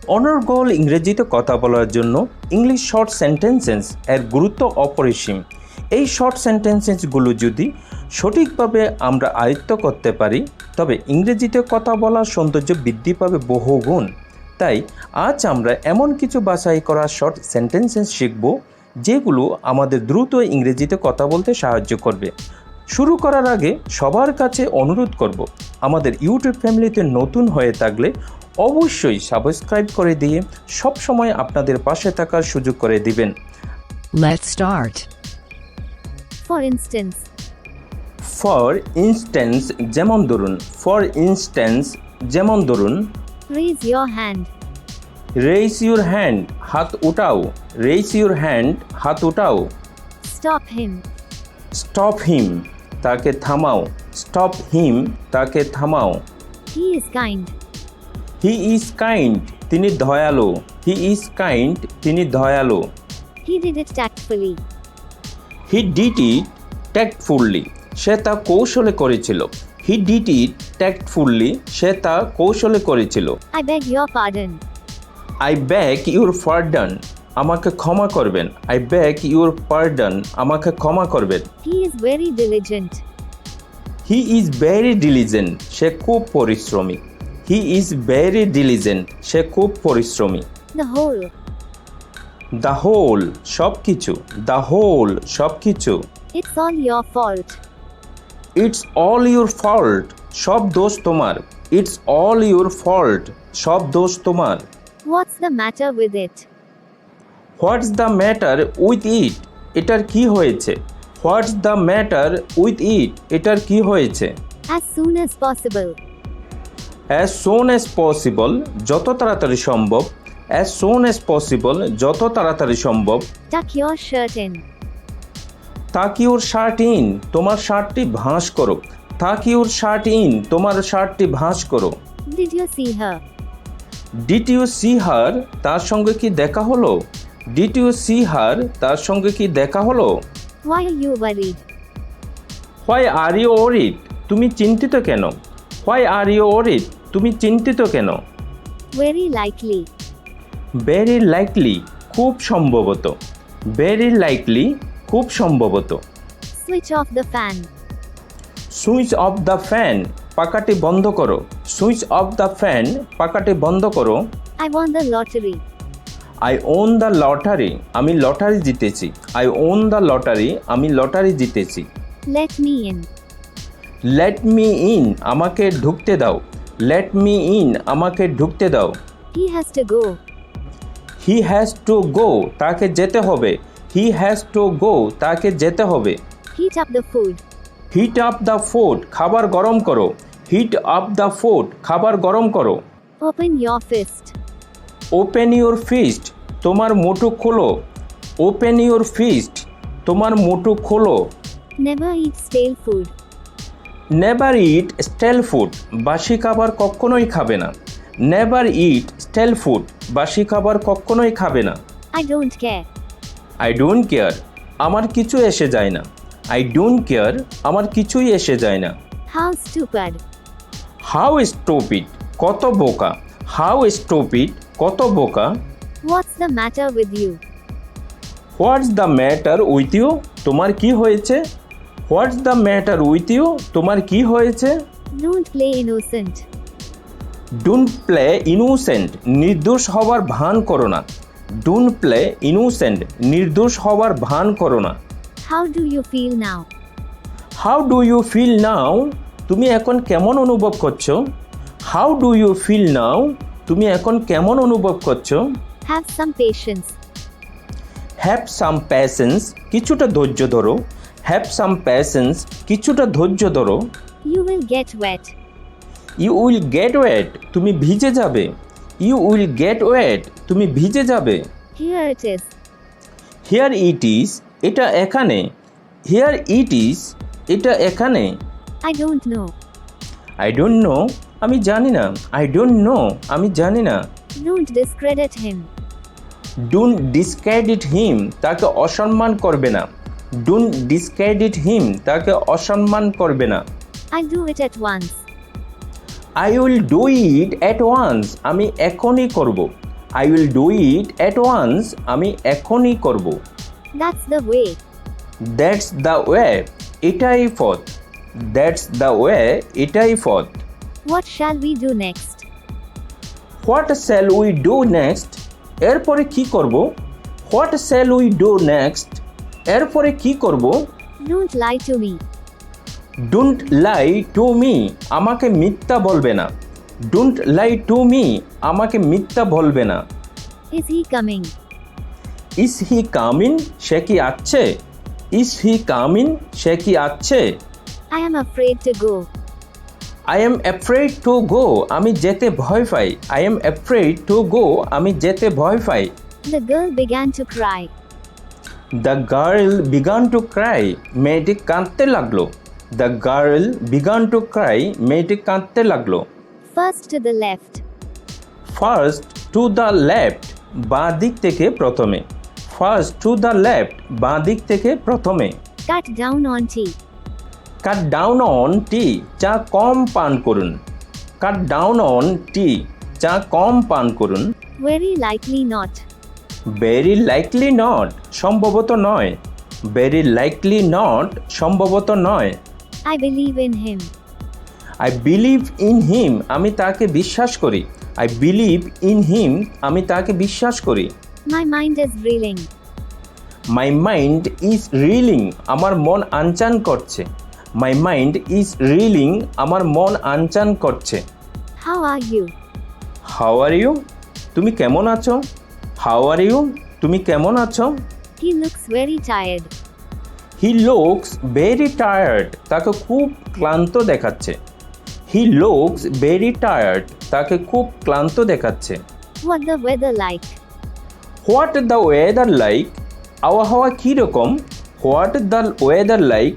অনর্গল ইংরেজিতে কথা বলার জন্য ইংলিশ শর্ট সেন্টেন্সেস এর গুরুত্ব অপরিসীম। এই শর্ট সেন্টেন্সেসগুলো যদি সঠিকভাবে আমরা আয়ত্ত করতে পারি তবে ইংরেজিতে কথা বলার সৌন্দর্য বৃদ্ধি পাবে বহুগুণ। তাই আজ আমরা এমন কিছু বাছাই করা শর্ট সেন্টেন্সেস শিখব যেগুলো আমাদের দ্রুত ইংরেজিতে কথা বলতে সাহায্য করবে। শুরু করার আগে সবার কাছে অনুরোধ করব, আমাদের ইউটিউব ফ্যামিলিতে নতুন হয়ে থাকলে অবশ্যই সাবস্ক্রাইব করে দিয়ে সব সময় আপনাদের পাশে থাকার সুযোগ করে দিবেন। Let's start. For instance, for instance যেমন ধরুন, ফর ইনস্ট্যান্স যেমন ধরুন, raise your hand. Raise your hand, হাত উঠাও। রেইজ ইউর হ্যান্ড, হাত উঠাও। Stop him. স্টপ হিম, তাকে থামাও। স্টপ হিম, তাকে থামাও। He is kind. He is kind, তিনি দয়ালু। হি ইজ কাইন্ড, তিনি দয়ালু। He did it tactfully. He did it tactfully, সে তা কৌশলে করেছিল। হি ডিড ইট ট্যাক্টফুলি, সে তা কৌশলে করেছিল। I beg your pardon. I back your pardon, আমাকে ক্ষমা করবেন। আই ব্যাক ইউর পার্ডন, আমাকে ক্ষমা করবেন। He is very diligent. He is very diligent, সে খুব পরিশ্রমী। হি ইজ ভেরি ডিলিজেন্ট, সে খুব পরিশ্রমী। The whole. দ্য হোল, সব কিছু। দ্য হোল, সব কিছু। It's all your fault. It's all your fault, সব দোষ তোমার। ইটস অল ইউর ফল্ট, সব দোষ তোমার। What's the matter with it? What's the matter with it, এটার কি হয়েছে? What's the matter with it, এটার কি হয়েছে? As soon as possible. As soon as possible, যত তাড়াতাড়ি সম্ভব। অ্যাজ সোন অ্যাজ পসিবল, যত তাড়াতাড়ি সম্ভব। Tuck your shirt in. তাক ইউর শার্ট ইন, তোমার শার্টটি ভাঁজ করো। তাক ইউর শার্ট ইন, তোমার শার্টটি ভাঁজ করো। Did you see her? Did you see her, তার সঙ্গে কি দেখা হলো? ডিড ইউ সি হার, তার সঙ্গে কি দেখা হলো? Why are you worried? Why are you worried, তুমি চিন্তিত কেন? হোয়াই আর ইউ ওরিড, তুমি চিন্তিত কেন? Very likely. ভেরি লাইকলি, খুব সম্ভবত। ভেরি লাইকলি, খুব সম্ভবত। Switch off the fan. Switch off the fan, পাখাটি বন্ধ করো। সুইচ অফ দ্য ফ্যান, পাখাটি বন্ধ করো। I won the lottery. I won the lottery, আমি লটারি জিতেছি। আই ওন দ্য লটারি, আমি লটারি জিতেছি। Let me in. Let me in, আমাকে ঢুকতে দাও। লেট মি ইন, আমাকে ঢুকতে দাও। He has to go. He has to go, তাকে যেতে হবে। হি হ্যাজ টু গো, তাকে যেতে হবে। Heat up the food. Hit up the food, খাবার গরম করো। হিট আপ দ্য ফুড, খাবার গরম করো। Open your fist. Open your fist, তোমার মুঠো খোলো। ওপেন ইউর ফিস্ট, তোমার মুঠো খোলো। Never eat stale food. Never eat stale food, বাসি খাবার কখনোই খাবে না। নেভার ইট স্টেল ফুড, বাসি খাবার কখনোই খাবে না। I don't care. I don't care, আমার কিছু এসে যায় না। আই ডোন্ট কেয়ার, আমার কিছুই এসে যায় না। How stupid. হাউ স্টুপিড, কত বোকা। হাউ স্টুপিড, কত বোকা। What's the matter with you? What's the matter with you, তোমার কি হয়েছে? What's the matter with you, তোমার কি হয়েছে? Don't play innocent. Don't play innocent, নির্দোষ হবার ভান করো না। ডোন্ট প্লে ইনোসেন্ট, নির্দোষ হবার ভান করো না। How do you feel now? How do you feel now, তুমি এখন কেমন অনুভব করছো? How do you feel now, তুমি এখন কেমন অনুভব করছো? Have some patience. Have some patience, কিছুটা ধৈর্য ধরো। হ্যাভ সাম প্যাশেন্স, কিছুটা ধৈর্য ধরো। You will get wet. You will get wet, তুমি ভিজে যাবে। ইউ উইল গেট ওয়েট, তুমি ভিজে যাবে। Here it is. Here it is, এটা এখানে। হিয়ার ইট ইজ, এটা এখানে। I don't know. I don't know, আমি জানি না। আই ডোন্ট নো, আমি জানি না। Don't discredit him. Don't discredit him, তাকে অসম্মান করবে না। ডোন্ট ডিসক্রেডিট হিম, তাকে অসম্মান করবে না। I'll do it at once. I will do it at once, আমি এখনই করব। I will do it at once, আমি এখনই করব। That's the way. That's the way, এটাই পথ। দ্যাটস দ্য ওয়ে, এটাই পথ। What shall we do next? What shall we do next, এরপরে কি করব? What shall we do next, এরপরে কি করব? Don't lie to me. Don't lie to me, আমাকে মিথ্যা বলবে না। ডোন্ট লাই টু মি, আমাকে মিথ্যা বলবে না। Is he coming? Is he coming, সে কি আসছে? ইজ হি কামিন, সে কি আসছে? I am afraid to go. I am afraid to go, আমি যেতে ভয় পাই। I am afraid to go, আমি যেতে ভয় পাই। The girl began to cry. The girl began to cry, মেয়েটি কাঁদতে লাগলো। The girl began to cry, মেয়েটি কাঁদতে লাগলো। First to the left. First to the left, বাঁ দিক থেকে প্রথমে। ফার্স্ট টু দ্য লেফট, বাঁ দিক থেকে প্রথমে। Cut down on tea. Cut down on T, চা কম পান করুন। কাট ডাউন অন টি, চা কম পান করুন। Very likely not. Very likely not, সম্ভবত নয়। ভেরি লাইকলি নট, সম্ভবত নয়। I believe in him. I believe in him, আমি তাকে বিশ্বাস করি। আই বিলিভ ইন হিম, আমি তাকে বিশ্বাস করি। My mind is reeling. My mind is reeling, আমার মন আনচান করছে। মাই মাইন্ড ইজ রিলিং, আমার মন আনচান করছে। How are you? How are you, তুমি কেমন আছো? হাউ আর ইউ, তুমি কেমন আছো? He looks very tired. He looks very tired, তাকে খুব ক্লান্ত দেখাচ্ছে। হি লুকস ভেরি টায়ার্ড, তাকে খুব ক্লান্ত দেখাচ্ছে। What the weather like? What the weather like, আবহাওয়া কীরকম? হোয়াট দ্য ওয়েদার লাইক,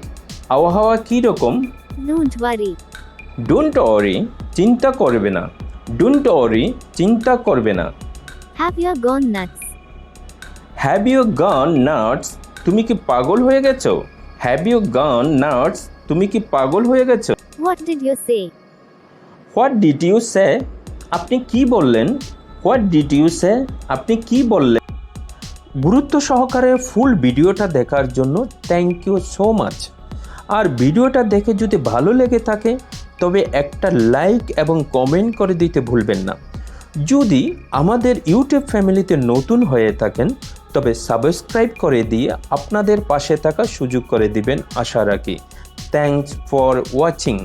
আবহাওয়া কীরকম? Don't worry. ডোন্ট ওয়ারি, চিন্তা করবে না। ডোন্ট ওয়ারি, চিন্তা করবে না। Have you gone nuts? Have you gone nuts, তুমি কি পাগল হয়ে গেছো? হ্যাভ ইউ গন নাটস, তুমি কি পাগল হয়ে গেছো? What did you say? What did you say, আপনি কি বললেন? হোয়াট ডিড ইউ সে, আপনি কি বললেন? গুরুত্ব সহকারে ফুল ভিডিওটা দেখার জন্য থ্যাংক ইউ সো মাচ। আর ভিডিওটা দেখে যদি ভালো লেগে থাকে তবে একটা লাইক এবং কমেন্ট করে দিতে ভুলবেন না। যদি আমাদের ইউটিউব ফ্যামিলিতে নতুন হয়ে থাকেন তবে সাবস্ক্রাইব করে দিয়ে আপনাদের পাশে থাকার সুযোগ করে দিবেন আশা রাখি। Thanks for watching.